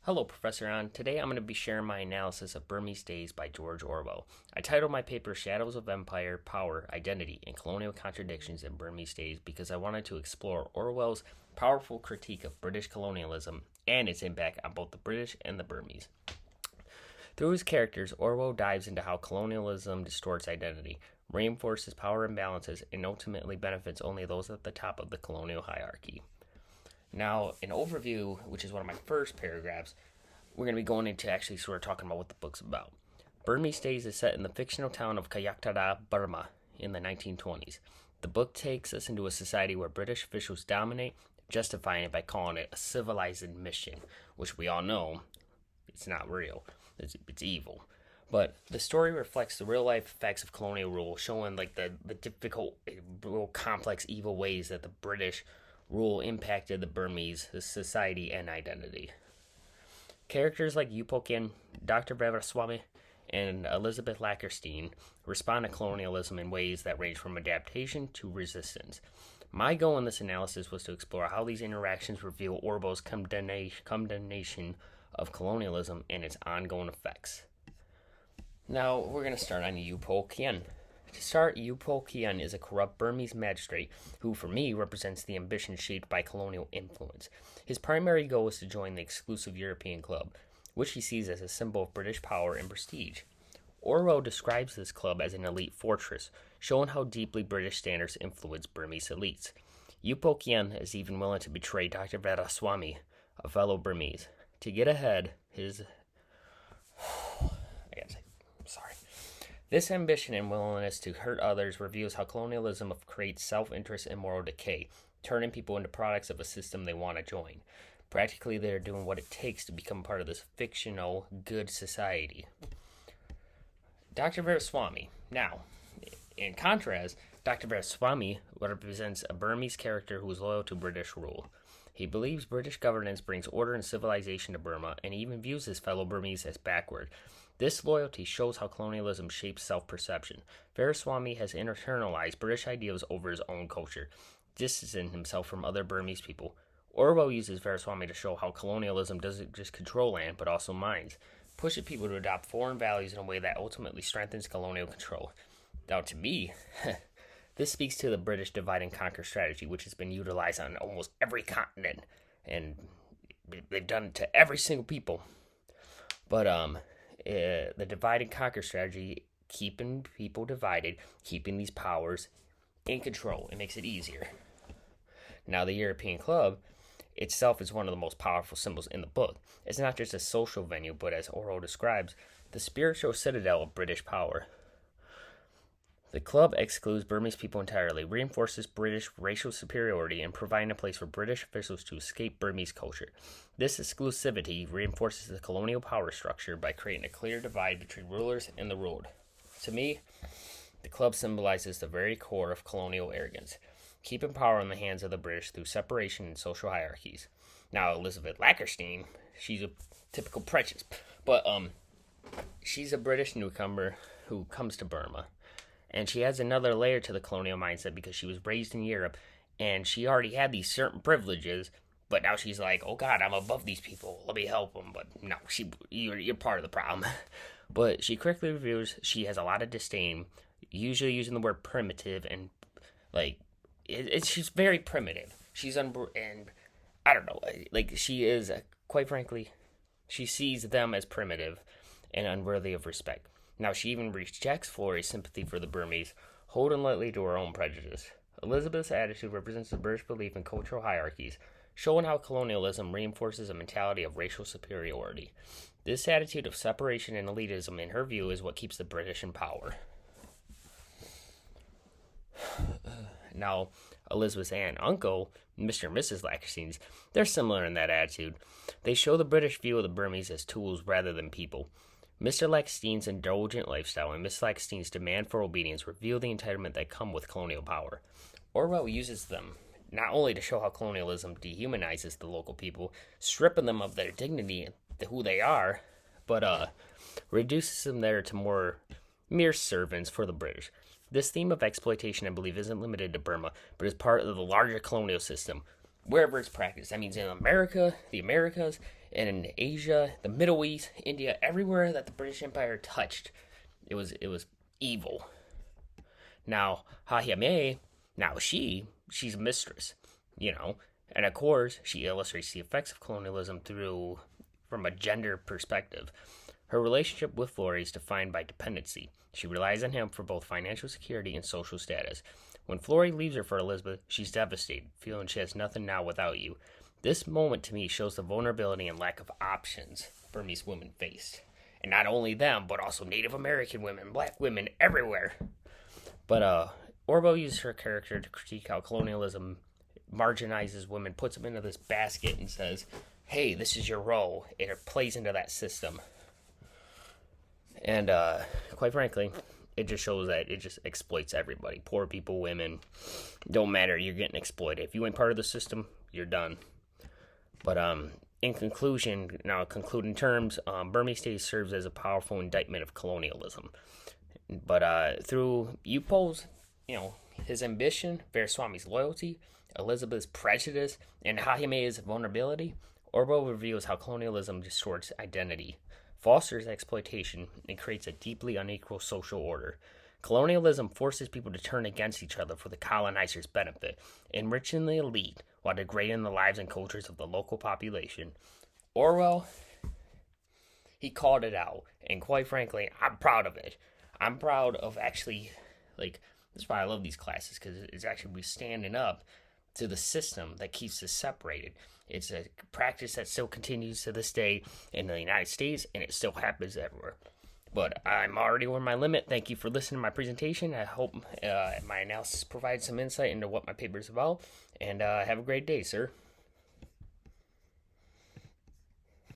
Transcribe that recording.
Hello, Professor An. Today I'm going to be sharing my analysis of Burmese Days by George Orwell. I titled my paper Shadows of Empire, Power, Identity, and Colonial Contradictions in Burmese Days because I wanted to explore Orwell's powerful critique of British colonialism and its impact on both the British and the Burmese. Through his characters, Orwell dives into how colonialism distorts identity, reinforces power imbalances, and ultimately benefits only those at the top of the colonial hierarchy. Now, an overview, which is one of my first paragraphs, we're going to be going into actually sort of talking about what the book's about. Burmese Days is set in the fictional town of Kayaktara, Burma, in the 1920s. The book takes us into a society where British officials dominate, justifying it by calling it a civilized mission, which we all know it's not real. It's evil. But the story reflects the real-life effects of colonial rule, showing like the difficult, real complex, evil ways that the British rule impacted the Burmese society and identity. Characters like Upokyan, Dr. Veeraswamy, and Elizabeth Lackerstein respond to colonialism in ways that range from adaptation to resistance. My goal in this analysis was to explore how these interactions reveal Orwell's condemnation of colonialism and its ongoing effects. Now, we're going to start on Upokyan. To start, Upokyan is a corrupt Burmese magistrate who, for me, represents the ambition shaped by colonial influence. His primary goal is to join the exclusive European club, which he sees as a symbol of British power and prestige. Orwell describes this club as an elite fortress, showing how deeply British standards influence Burmese elites. Upokyan is even willing to betray Dr. Veeraswamy, a fellow Burmese. To get ahead, This ambition and willingness to hurt others reveals how colonialism creates self-interest and moral decay, turning people into products of a system they want to join. Practically, they're doing what it takes to become part of this fictional, good society. Dr. Veeraswamy. Now, in contrast, Dr. Veeraswamy represents a Burmese character who is loyal to British rule. He believes British governance brings order and civilization to Burma, and he even views his fellow Burmese as backward. This loyalty shows how colonialism shapes self-perception. Veeraswamy has internalized British ideals over his own culture, distancing himself from other Burmese people. Orwell uses Veeraswamy to show how colonialism doesn't just control land, but also minds, pushing people to adopt foreign values in a way that ultimately strengthens colonial control. Now, to me, this speaks to the British divide and conquer strategy, which has been utilized on almost every continent, and they've done it to every single people. But the divide and conquer strategy, keeping people divided, keeping these powers in control, it makes it easier. Now, the European Club itself is one of the most powerful symbols in the book. It's not just a social venue, but as Orwell describes, the spiritual citadel of British power. The club excludes Burmese people entirely, reinforces British racial superiority, and providing a place for British officials to escape Burmese culture. This exclusivity reinforces the colonial power structure by creating a clear divide between rulers and the ruled. To me, the club symbolizes the very core of colonial arrogance, keeping power in the hands of the British through separation and social hierarchies. Now, Elizabeth Lackerstein, she's a typical prejudice, but she's a British newcomer who comes to Burma. And she adds another layer to the colonial mindset because she was raised in Europe and she already had these certain privileges, but now she's like, oh God, I'm above these people. Let me help them. But no, you're part of the problem. But she quickly reveals she has a lot of disdain, usually using the word primitive, and like, she's very primitive. And I don't know, like she is, quite frankly, she sees them as primitive and unworthy of respect. Now, she even rejects Florey's sympathy for the Burmese, holding lightly to her own prejudice. Elizabeth's attitude represents the British belief in cultural hierarchies, showing how colonialism reinforces a mentality of racial superiority. This attitude of separation and elitism, in her view, is what keeps the British in power. Now, Elizabeth's aunt and uncle, Mr. and Mrs. Lackersteins, they're similar in that attitude. They show the British view of the Burmese as tools rather than people. Mr. Lackerstein's indulgent lifestyle and Miss Lackerstein's demand for obedience reveal the entitlement that come with colonial power. Orwell uses them not only to show how colonialism dehumanizes the local people, stripping them of their dignity and who they are, but reduces them there to mere servants for the British. This theme of exploitation, I believe, isn't limited to Burma, but is part of the larger colonial system, wherever it's practiced. That means in America, the Americas, and in Asia, the Middle East, India, everywhere that the British Empire touched, it was evil. Now, Hahime, now she's a mistress, you know, and of course, she illustrates the effects of colonialism from a gender perspective. Her relationship with Florey is defined by dependency. She relies on him for both financial security and social status. When Florey leaves her for Elizabeth, she's devastated, feeling she has nothing now without you. This moment to me shows the vulnerability and lack of options Burmese women faced. And not only them, but also Native American women, black women, everywhere. But Orwell uses her character to critique how colonialism marginalizes women, puts them into this basket, and says, hey, this is your role. And it plays into that system. And quite frankly, it just shows that it just exploits everybody. Poor people, women, don't matter. You're getting exploited. If you ain't part of the system, you're done. But in conclusion, now concluding terms, Burmese state serves as a powerful indictment of colonialism. But through Upol's, his ambition, Veeraswamy's loyalty, Elizabeth's prejudice, and Hahime's vulnerability, Orwell reveals how colonialism distorts identity, fosters exploitation, and creates a deeply unequal social order. Colonialism forces people to turn against each other for the colonizer's benefit, enriching the elite while degrading the lives and cultures of the local population. Orwell, he called it out, and quite frankly, I'm proud of it. I'm proud of actually, that's why I love these classes, because it's actually we standing up to the system that keeps us separated. It's a practice that still continues to this day in the United States, and it still happens everywhere. But I'm already over my limit. Thank you for listening to my presentation. I hope my analysis provides some insight into what my paper is about. And have a great day, sir.